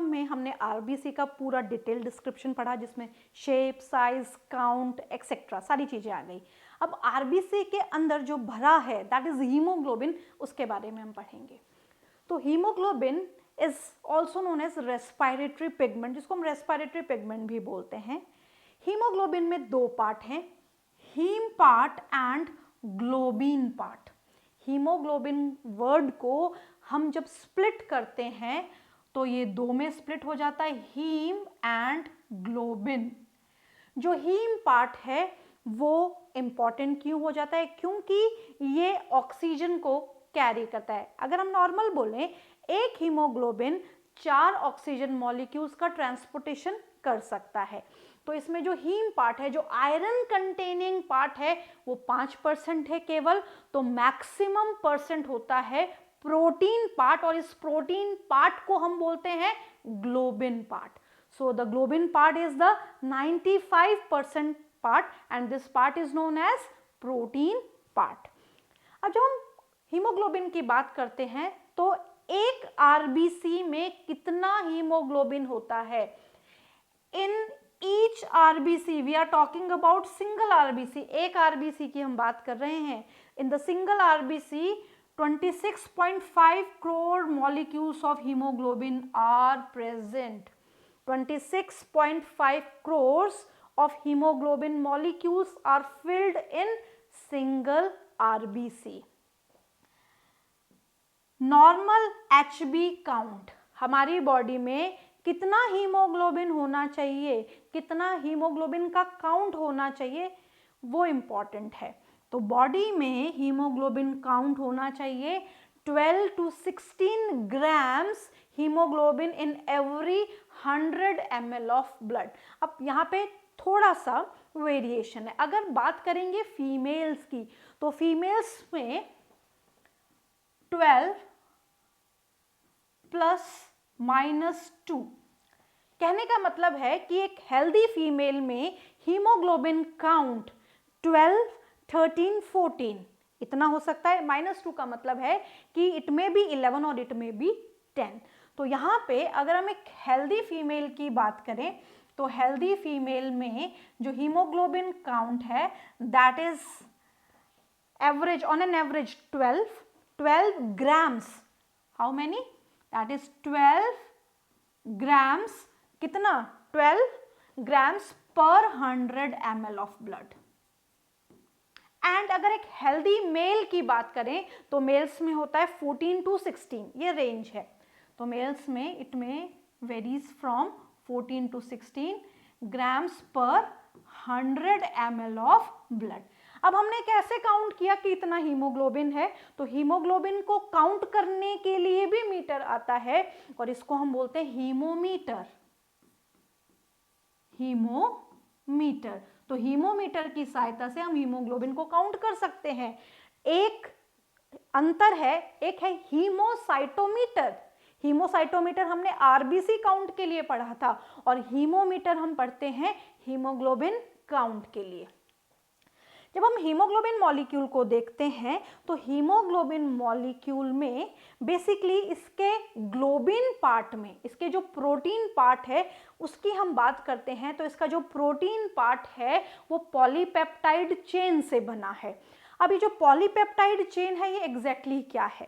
Term में हमने RBC का पूरा डिटेल डिस्क्रिप्शन पढ़ा, जिसमें शेप, साइज, काउंट एक्सेट्रा सारी चीजें आ गई। अब आरबीसी के अंदर जो भरा है दैट इज हीमोग्लोबिन, उसके बारे में हम पढ़ेंगे। तो haemoglobin is also known as respiratory pigment, जिसको हम रेस्पिरेटरी पिगमेंट भी बोलते हैं। हीमोग्लोबिन में दो पार्ट हैं, haem part and globin part. Haemoglobin word को हम जब स्प्लिट करते हैं तो ये दो में स्प्लिट हो जाता है, हीम एंड ग्लोबिन। जो हीम पार्ट है वो इंपॉर्टेंट क्यों हो जाता है? क्योंकि ये ऑक्सीजन को कैरी करता है। अगर हम नॉर्मल बोलें, एक हीमोग्लोबिन 4 ऑक्सीजन मॉलिक्यूल्स का ट्रांसपोर्टेशन कर सकता है। तो इसमें जो हीम पार्ट है, जो आयरन कंटेनिंग पार्ट है, वो 5% है केवल। तो मैक्सिमम परसेंट होता है प्रोटीन पार्ट, और इस प्रोटीन पार्ट को हम बोलते हैं globin part. So the globin part is the 95% part and this part is known as protein part. अब जब हम हीमोग्लोबिन की बात करते हैं तो एक आरबीसी में कितना हीमोग्लोबिन होता है? In each RBC, we are talking about single RBC, एक आरबीसी की हम बात कर रहे हैं। In the single RBC 26.5 crore molecules of hemoglobin are present. 26.5 crores of hemoglobin molecules are filled in single RBC. Normal HB count, हमारी body में कितना हीमोग्लोबिन होना चाहिए, कितना हीमोग्लोबिन का काउंट होना चाहिए, वो इम्पॉर्टेंट है। तो बॉडी में हीमोग्लोबिन काउंट होना चाहिए 12 to 16 grams haemoglobin in every 100 ml of blood. अब यहाँ पे थोड़ा सा वेरिएशन है। अगर बात करेंगे फीमेल्स की, तो फीमेल्स में 12 ± 2, कहने का मतलब है कि एक हेल्दी फीमेल में हीमोग्लोबिन काउंट 12, 13, 14 इतना हो सकता है। -2 का मतलब है कि इट में बी 11 और इट में बी 10। तो यहाँ पे अगर हम एक हेल्दी फीमेल की बात करें तो हेल्दी फीमेल में जो हीमोग्लोबिन काउंट है that is average, on an average 12 grams. How many? That is 12 grams, कितना? 12 ग्राम्स पर 100 ml ऑफ ब्लड। एंड अगर एक हेल्दी मेल की बात करें तो मेल्स में होता है 14 to 16, ये रेंज है। तो मेल्स में इट में वेरीज फ्रॉम 14 to 16 ग्राम्स पर 100 ml ऑफ ब्लड। अब हमने कैसे काउंट किया कि इतना हीमोग्लोबिन है? तो हीमोग्लोबिन को काउंट करने के लिए भी मीटर आता है और इसको हम बोलते हैं हीमोमीटर। हीमोमीटर, तो हीमोमीटर की सहायता से हम हीमोग्लोबिन को काउंट कर सकते हैं। एक अंतर है, एक है हीमोसाइटोमीटर। हीमोसाइटोमीटर हमने आरबीसी काउंट के लिए पढ़ा था और हीमोमीटर हम पढ़ते हैं हीमोग्लोबिन काउंट के लिए। जब हम हीमोग्लोबिन मॉलिक्यूल को देखते हैं तो हीमोग्लोबिन मॉलिक्यूल में बेसिकली इसके ग्लोबिन पार्ट में, इसके जो प्रोटीन पार्ट है उसकी हम बात करते हैं तो इसका जो प्रोटीन पार्ट है वो पॉलीपेप्टाइड चेन से बना है। अब ये जो पॉलीपेप्टाइड चेन है ये एग्जैक्टली क्या है?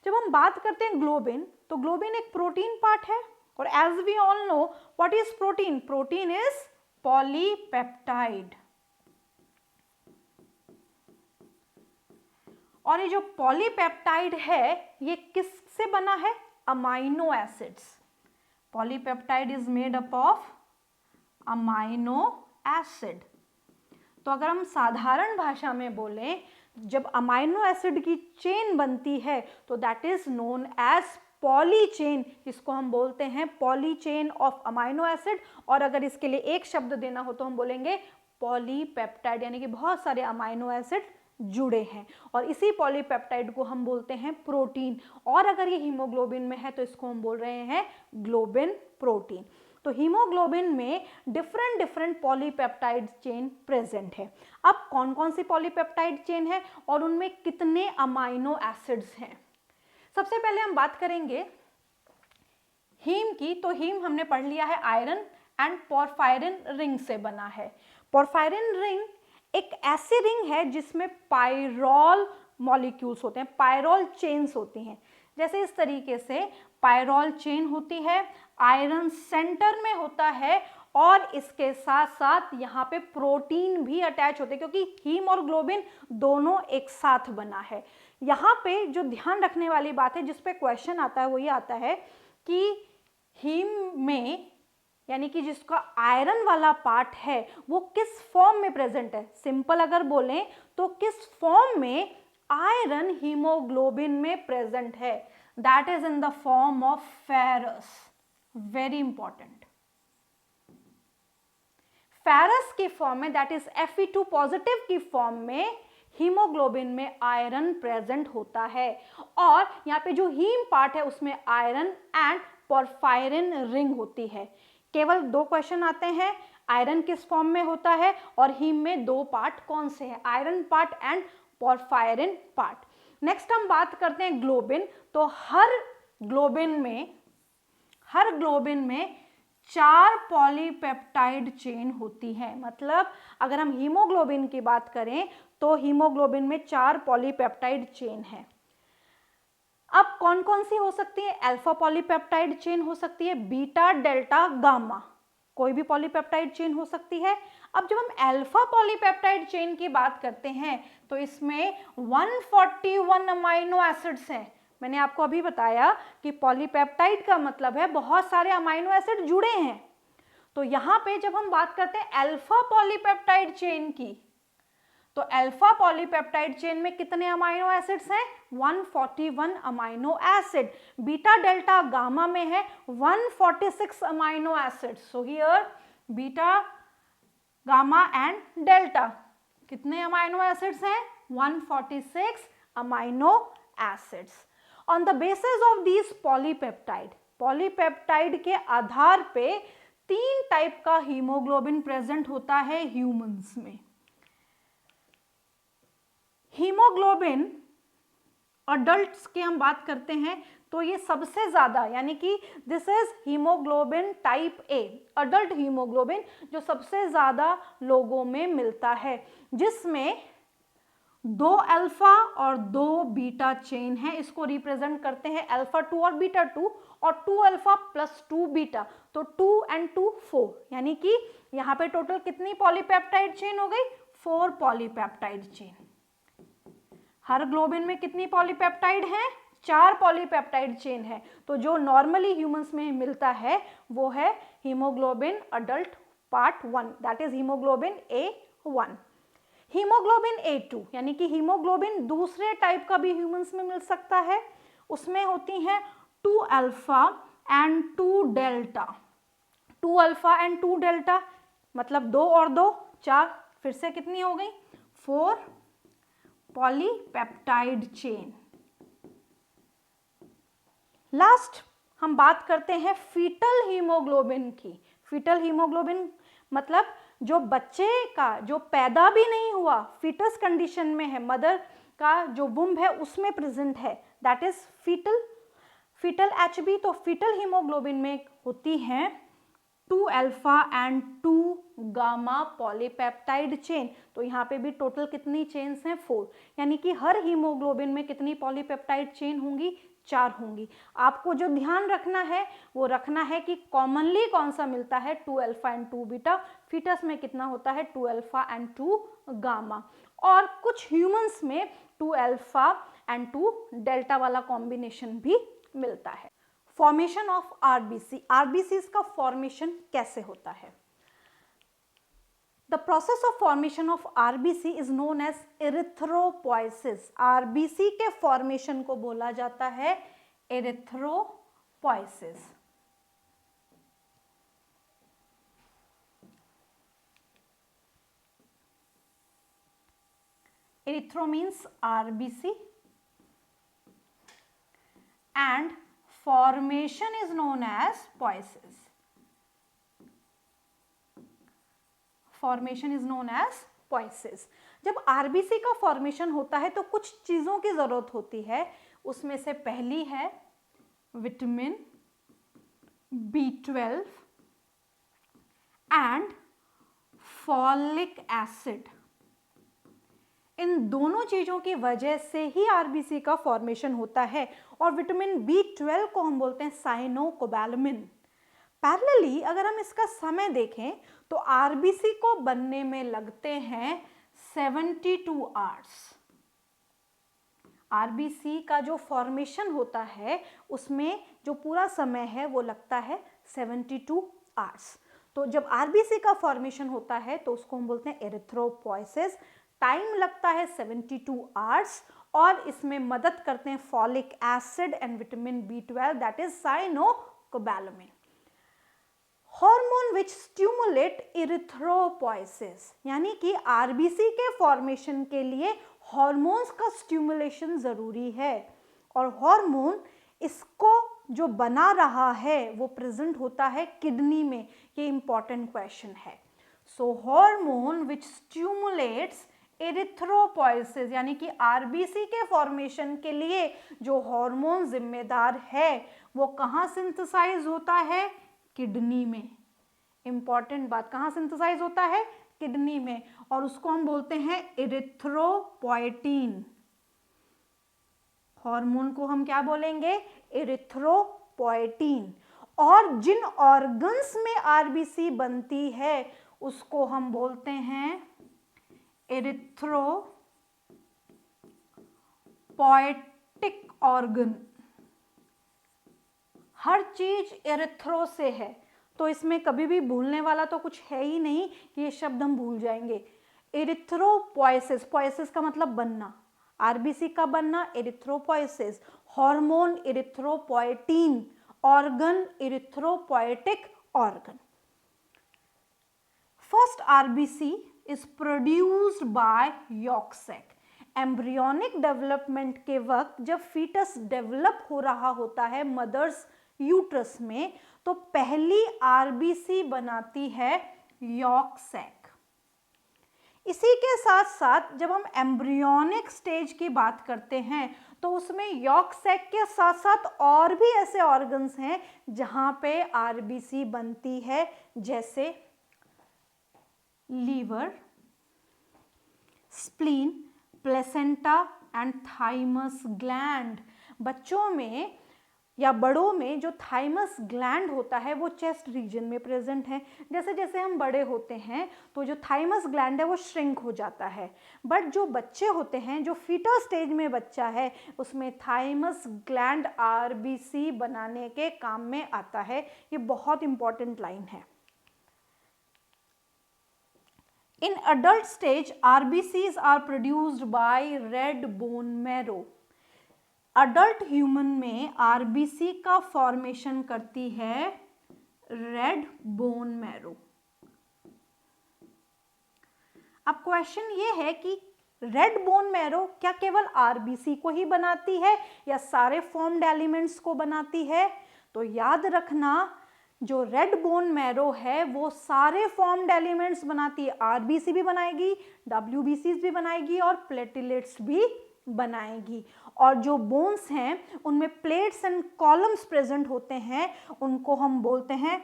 जब हम बात करते हैं ग्लोबिन, तो ग्लोबिन एक प्रोटीन पार्ट है और as we all know what is protein? Protein is polypeptide. और ये जो पॉलीपेप्टाइड है ये किससे बना है? Amino acids. Polypeptide is made up of amino acid. तो अगर हम साधारण भाषा में बोलें, जब अमाइनो एसिड की चेन बनती है तो that is known as poly chain, जिसको हम बोलते हैं poly chain of amino acid. और अगर इसके लिए एक शब्द देना हो तो हम बोलेंगे पॉलीपेप्टाइड, यानी कि बहुत सारे अमाइनो एसिड जुड़े हैं और इसी पॉलीपेप्टाइड को हम बोलते हैं प्रोटीन। और अगर ये हीमोग्लोबिन में है तो इसको हम बोल रहे हैं ग्लोबिन प्रोटीन। तो हीमोग्लोबिन में डिफरेंट पॉलीपेप्टाइड चेन प्रेजेंट है। अब कौन कौन सी पॉलीपेप्टाइड चेन है और उनमें कितने अमाइनो एसिड्स हैं? सबसे पहले हम बात करेंगे हीम की, तो हीम हमने पढ़ लिया है आयरन एंड पोरफायरिन रिंग से बना है। पोरफायरिन रिंग एक ऐसी रिंग है जिसमें पायरोल मॉलिक्यूल्स होते हैं, पायरोल चेन्स होती हैं। जैसे इस तरीके से पायरोल चेन होती है, आयरन सेंटर में होता है और इसके साथ साथ यहाँ पे प्रोटीन भी अटैच होते हैं, क्योंकि हीम और ग्लोबिन दोनों एक साथ बना है। यहाँ पे जो ध्यान रखने वाली बात है, जिस पे क्वेश्चन आता है, वो ये आता है कि हीम में, यानी कि जिसका आयरन वाला पार्ट है, वो किस फॉर्म में प्रेजेंट है। सिंपल अगर बोलें तो किस फॉर्म में आयरन हीमोग्लोबिन में प्रेजेंट है, that is in the form of ferrous. Very important, ferrous की फॉर्म में, दैट इज Fe2 पॉजिटिव की फॉर्म में हीमोग्लोबिन में आयरन प्रेजेंट होता है। और यहाँ पे जो हीम पार्ट है उसमें आयरन एंड पोरफायरिन रिंग होती है। केवल 2 क्वेश्चन आते हैं, आयरन किस फॉर्म में होता है और हीम में 2 पार्ट कौन से हैं, iron part and porphyrin part. Next हम बात करते हैं ग्लोबिन। तो हर ग्लोबिन में 4 पॉलीपेप्टाइड चेन होती है। मतलब अगर हम हीमोग्लोबिन की बात करें तो हीमोग्लोबिन में 4 पॉलीपेप्टाइड चेन है। अब कौन कौन सी हो सकती है, अल्फा पॉलीपेप्टाइड चेन हो सकती है, बीटा, डेल्टा, गामा, कोई भी पॉलीपेप्टाइड चेन हो सकती है। अब जब हम अल्फा पॉलीपेप्टाइड चेन की बात करते हैं तो इसमें 141 अमाइनो एसिड्स हैं। मैंने आपको अभी बताया कि पॉलीपेप्टाइड का मतलब है बहुत सारे अमाइनो एसिड जुड़े हैं। तो यहाँ पे जब हम बात करते हैं अल्फा पॉलीपेप्टाइड चेन की, तो अल्फा पॉलीपेप्टाइड चेन में कितने अमाइनो एसिड्स हैं, 141 amino acid. Beta, delta, gamma में है 146 amino acids. So here beta, gamma and delta कितने अमाइनो एसिड्स हैं, 146 amino acids. On the basis of these polypeptide के आधार पे 3 टाइप का हीमोग्लोबिन प्रेजेंट होता है ह्यूमंस में। हीमोग्लोबिन अडल्ट्स की हम बात करते हैं तो ये सबसे ज्यादा, यानी कि this is haemoglobin type A, adult haemoglobin, जो सबसे ज्यादा लोगों में मिलता है, जिसमें 2 अल्फा और 2 बीटा चेन है। इसको रिप्रेजेंट करते हैं अल्फा 2 और बीटा 2, और 2 अल्फा प्लस 2 बीटा, तो 2 and 2 4, यानी कि यहाँ पे टोटल कितनी पॉलीपेप्टाइड चेन हो गई, 4 पॉलीपेप्टाइड चेन। हर ग्लोबिन में कितनी पॉलीपेप्टाइड है, 4 पॉलीपेप्टाइड चेन है। तो जो नॉर्मली ह्यूमंस में मिलता है वो है haemoglobin adult part 1, that is haemoglobin A1। Haemoglobin A2 यानी कि हीमोग्लोबिन दूसरे टाइप का भी ह्यूमंस में मिल सकता है, उसमें होती हैं 2 alpha and 2 delta. 2 alpha and 2 delta मतलब 2 और 2 4, फिर से कितनी हो गई, 4 पॉलीपेप्टाइड चेन। लास्ट हम बात करते हैं फीटल हीमोग्लोबिन की। फीटल हीमोग्लोबिन मतलब जो बच्चे का, जो पैदा भी नहीं हुआ, फीटस कंडीशन में है, मदर का जो वुम्ब है उसमें प्रेजेंट है, दैट इज फीटल HB। तो फीटल हीमोग्लोबिन में होती हैं 2 alpha and 2 gamma polypeptide chain. तो यहाँ पे भी टोटल कितनी चेन्स हैं, 4, यानी कि हर हीमोग्लोबिन में कितनी पॉलीपेप्टाइड चेन होंगी, 4 होंगी। आपको जो ध्यान रखना है वो रखना है कि कॉमनली कौन सा मिलता है, 2 अल्फा एंड 2 बीटा। फीटस में कितना होता है, 2 अल्फा एंड 2 गामा, और कुछ ह्यूमंस में 2 अल्फा एंड 2 डेल्टा वाला कॉम्बिनेशन भी मिलता है। फॉर्मेशन ऑफ आरबीसी, आरबीसी का फॉर्मेशन कैसे होता है? The process of formation of RBC is known as erythropoiesis। RBC के फॉर्मेशन को बोला जाता है erythropoiesis। Erythro means RBC and formation is known as poiesis। Formation is known as poiesis. जब आरबीसी का फॉर्मेशन होता है तो कुछ चीजों की जरूरत होती है, उसमें से पहली है vitamin B12 and folic acid, इन दोनों चीजों की वजह से ही आरबीसी का फॉर्मेशन होता है। और विटामिन B12 को हम बोलते हैं साइनोकोबैलामिन। पैरेलली अगर हम इसका समय देखें तो आरबीसी को बनने में लगते हैं 72 आवर्स। आरबीसी का जो फॉर्मेशन होता है उसमें जो पूरा समय है वो लगता है 72 आवर्स। तो जब आरबीसी का फॉर्मेशन होता है तो उसको हम बोलते हैं एरिथ्रोपोइसिस। टाइम लगता है 72 आवर्स और इसमें मदद करते हैं folic acid and vitamin B12 that is cyanocobalamin. Hormone which stimulate erythropoiesis, यानी कि आरबीसी के फॉर्मेशन के लिए हार्मोन्स का स्टिमुलेशन जरूरी है। और हार्मोन इसको जो बना रहा है वो प्रेजेंट होता है किडनी में। ये इंपॉर्टेंट क्वेश्चन है। सो हार्मोन विच स्टिमुलेट्स एरिथ्रोपोइसिस, यानी कि आरबीसी के फॉर्मेशन के लिए जो हार्मोन जिम्मेदार है वो कहाँ सिंथेसाइज होता है? किडनी में। इंपॉर्टेंट बात, कहाँ सिंथेसाइज होता है? किडनी में। और उसको हम बोलते हैं एरिथ्रोपोएटिन। हार्मोन को हम क्या बोलेंगे? एरिथ्रोपोएटिन। और जिन ऑर्गन्स में आरबीसी बनती है उसको हम बोलते हैं एरिथ्रोपोएटिक ऑर्गन। हर चीज एरिथ्रो से है तो इसमें कभी भी भूलने वाला तो कुछ है ही नहीं कि ये शब्द हम भूल जाएंगे। एरिथ्रोपोइसिस, पोइसिस का मतलब बनना, आरबीसी का बनना erythropoiesis, hormone erythropoietin, organ एरिथ्रोपोएटिक organ. First RBC is produced by yolk sac। Embryonic development के वक्त जब फीटस डेवलप हो रहा होता है मदर्स यूट्रस में तो पहली आरबीसी बनाती है यॉक सैक। इसी के साथ साथ जब हम एम्ब्रियोनिक स्टेज की बात करते हैं तो उसमें यॉक सैक के साथ साथ और भी ऐसे ऑर्गन्स हैं जहां पे आरबीसी बनती है, जैसे liver, spleen, placenta and thymus gland. बच्चों में या बड़ों में जो थाइमस ग्लैंड होता है वो चेस्ट रीजन में प्रेजेंट है। जैसे जैसे हम बड़े होते हैं तो जो थाइमस ग्लैंड है वो श्रिंक हो जाता है, बट जो बच्चे होते हैं, जो फीटल स्टेज में बच्चा है, उसमें थाइमस ग्लैंड आरबीसी बनाने के काम में आता है। ये बहुत इंपॉर्टेंट लाइन है। In adult stage, RBCs are produced by red bone marrow। Adult human में आरबीसी का फॉर्मेशन करती है रेड बोन मैरो। अब क्वेश्चन ये है कि रेड बोन मैरो क्या केवल आरबीसी को ही बनाती है या सारे फॉर्म्ड एलिमेंट्स को बनाती है? तो याद रखना, जो रेड बोन मैरो है वो सारे फॉर्म्ड एलिमेंट्स बनाती है। आरबीसी भी बनाएगी, डब्ल्यूबीसीज भी बनाएगी और प्लेटलेट्स भी बनाएगी। और जो बोन्स हैं उनमें प्लेट्स एंड कॉलम्स प्रेजेंट होते हैं, उनको हम बोलते हैं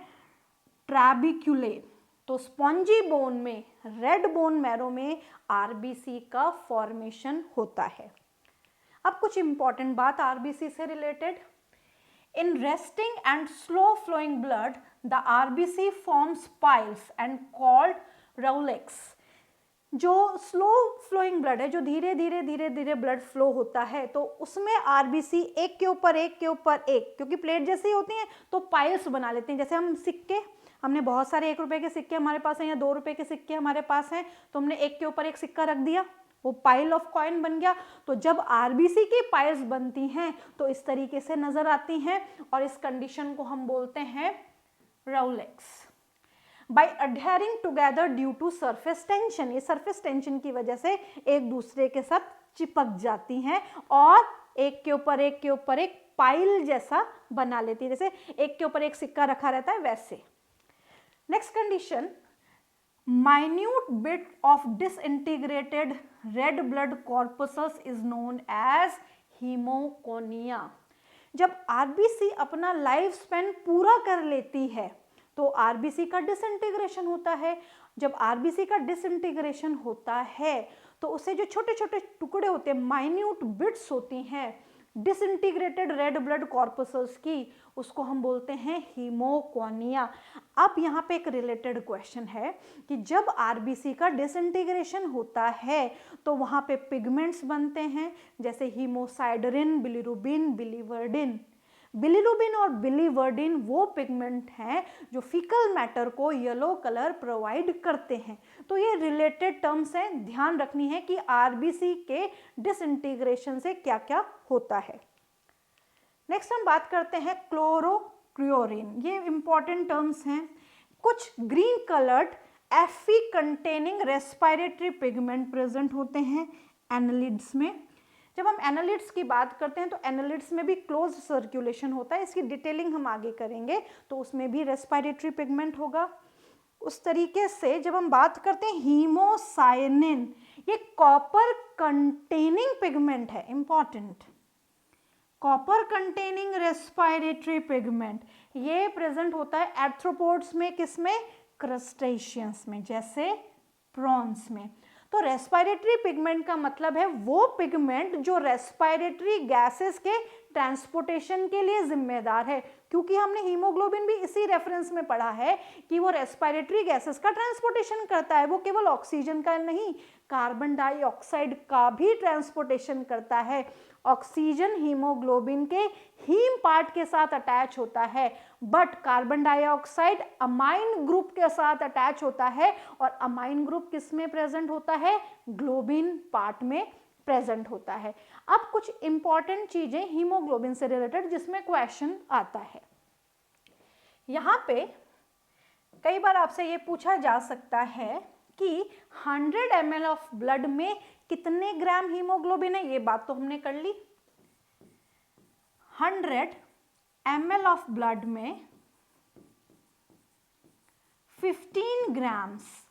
ट्रैबिक्यूले। तो स्पॉन्जी बोन में, रेड बोन मैरो में आरबीसी का फॉर्मेशन होता है। अब कुछ इंपॉर्टेंट बात आरबीसी से related. In resting and slow flowing blood, the RBC forms piles and called Rowlocks। जो स्लो फ्लोइंग ब्लड है, जो धीरे धीरे धीरे धीरे ब्लड फ्लो होता है, तो उसमें आरबीसी एक के ऊपर एक के ऊपर एक, क्योंकि प्लेट जैसी होती हैं तो पाइल्स बना लेते हैं। जैसे हम सिक्के, हमने बहुत सारे 1 रुपए के सिक्के हमारे पास हैं या 2 रुपए के सिक्के हमारे पास हैं, तो हमने एक के ऊपर एक सिक्का रख दिया, वो पाइल ऑफ कॉइन बन गया। तो जब आरबीसी की पाइल्स बनती हैं तो इस तरीके से नजर आती हैं और इस कंडीशन को हम बोलते हैं rouleaux. By adhering together due to surface tension, ये सरफेस टेंशन की वजह से एक दूसरे के साथ चिपक जाती हैं और एक के ऊपर एक के ऊपर एक पाइल जैसा बना लेती है, जैसे एक के ऊपर एक सिक्का रखा रहता है वैसे। Next condition, minute bit of disintegrated red blood corpuscles is known as hemoconia। जब आरबीसी अपना लाइफ स्पैन पूरा कर लेती है तो आरबीसी का डिसइंटीग्रेशन होता है। जब आरबीसी का डिसइंटीग्रेशन होता है तो उसे जो छोटे छोटे टुकड़े होते हैं, माइन्यूट बिट्स होती हैं डिसइंटीग्रेटेड रेड ब्लड कॉर्पसेल्स की, उसको हम बोलते हैं हीमोकोनिया। अब यहाँ पे एक रिलेटेड क्वेश्चन है कि जब आरबीसी का डिसइंटीग्रेशन होता है तो वहाँ पे पिगमेंट्स बनते हैं जैसे हीमोसाइडरिन, बिलिरुबिन, बिलीवर्डिन। बिलिरुबिन और बिलीवर्डिन वो पिगमेंट हैं जो फीकल मैटर को येलो कलर प्रोवाइड करते हैं। तो ये रिलेटेड टर्म्स हैं, ध्यान रखनी है कि आरबीसी के डिसइंटीग्रेशन से क्या क्या होता है। नेक्स्ट हम बात करते हैं क्लोरोक्रियोरिन। ये इंपॉर्टेंट टर्म्स हैं। कुछ ग्रीन कलर्ड एफी कंटेनिंग रेस्पिरेटरी पिगमेंट प्रेजेंट होते हैं एनालिड्स में। जब हम एनालिड्स की बात करते हैं तो एनालिड्स में भी क्लोज सर्कुलेशन होता है, इसकी डिटेलिंग हम आगे करेंगे, तो उसमें भी रेस्पिरेटरी पिगमेंट होगा। उस तरीके से जब हम बात करते हैं हीमोसायनिन, ये कॉपर कंटेनिंग पिगमेंट है, important, copper containing respiratory pigment, ये प्रेजेंट होता है आर्थ्रोपोड्स में, किसमें, क्रस्टेशियंस में, जैसे प्रॉन्स में। तो रेस्पिरेटरी पिगमेंट का मतलब है वो पिगमेंट जो रेस्पिरेटरी गैसेस के ट्रांसपोर्टेशन के लिए जिम्मेदार है, क्योंकि हमने हीमोग्लोबिन भी इसी रेफरेंस में पढ़ा है कि वो रेस्पिरेटरी गैसेस का ट्रांसपोर्टेशन करता है। वो केवल ऑक्सीजन का नहीं, कार्बन डाइऑक्साइड का भी ट्रांसपोर्टेशन करता है। ऑक्सीजन हीमोग्लोबिन के हीम पार्ट के साथ अटैच होता है, but carbon dioxide amine group के साथ अटैच होता है, और अमाइन ग्रुप किस में प्रेजेंट होता है, ग्लोबिन पार्ट में प्रेजेंट होता है। अब कुछ इंपॉर्टेंट चीजें हीमोग्लोबिन से रिलेटेड जिसमें क्वेश्चन आता है। यहाँ पे कई बार आपसे ये पूछा जा सकता है कि 100 ml ऑफ ब्लड में कितने ग्राम हीमोग्लोबिन है, ये बात तो हमने कर ली। 100 ml ऑफ ब्लड में 15 ग्राम्स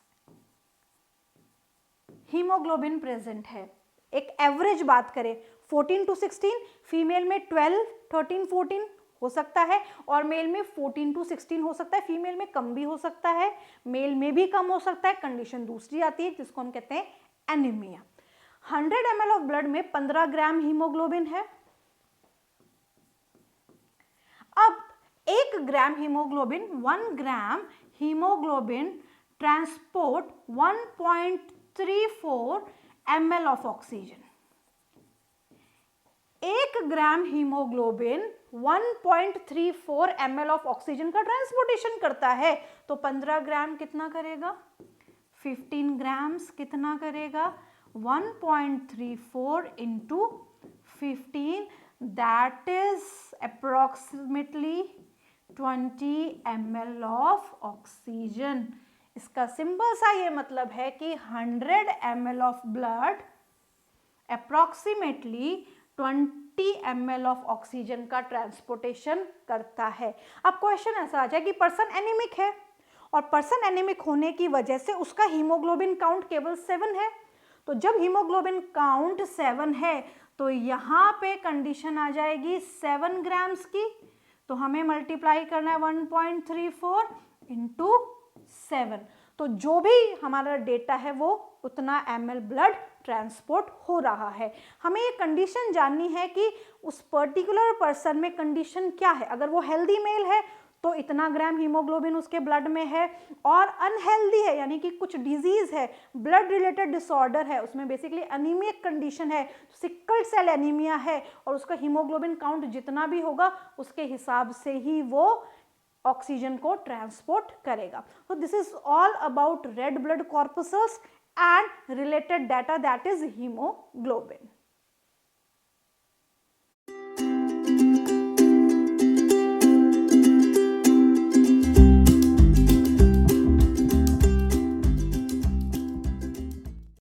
हीमोग्लोबिन प्रेजेंट है। एक एवरेज बात करें 14 to 16, फीमेल में 12, 13, 14 हो सकता है, और मेल में 14 to 16 हो सकता है। फीमेल में कम भी हो सकता है, मेल में भी कम हो सकता है। कंडीशन दूसरी आती है जिसको हम कहते हैं एनीमिया। 100 ml ऑफ ब्लड में 15 ग्राम हीमोग्लोबिन है। अब 1 ग्राम haemoglobin, 1 gram haemoglobin transport 1.34 ml of oxygen. 1 gram haemoglobin 1.34 ml of oxygen का ट्रांसपोर्टेशन करता है, तो 15 ग्राम कितना करेगा, 15 ग्राम्स कितना करेगा, 1.34 into 15, that is approximately 20 ml of oxygen. इसका सिंपल सा ये मतलब है कि 100 ml of blood approximately 20 ml of oxygen का ट्रांसपोर्टेशन करता है। अब क्वेश्चन ऐसा आ जाए कि पर्सन एनीमिक है, और पर्सन एनीमिक होने की वजह से उसका हीमोग्लोबिन काउंट केवल 7 है। तो जब हीमोग्लोबिन काउंट 7 है तो यहाँ पे कंडीशन आ जाएगी 7 ग्राम्स की, तो हमें मल्टीप्लाई करना है 1.34 into 7, तो जो भी हमारा डेटा है वो उतना ml ब्लड ट्रांसपोर्ट हो रहा है। हमें ये कंडीशन जाननी है कि उस पर्टिकुलर पर्सन में कंडीशन क्या है। अगर वो हेल्दी मेल है तो इतना ग्राम हीमोग्लोबिन उसके ब्लड में है, और अनहेल्दी है यानी कि कुछ डिजीज है, ब्लड रिलेटेड डिसऑर्डर है, उसमें बेसिकली एनीमिक कंडीशन है, सिकल सेल एनीमिया है, और उसका हीमोग्लोबिन काउंट जितना भी होगा उसके हिसाब से ही वो ऑक्सीजन को ट्रांसपोर्ट करेगा। तो this is all about red blood corpuscles and related data, that is haemoglobin.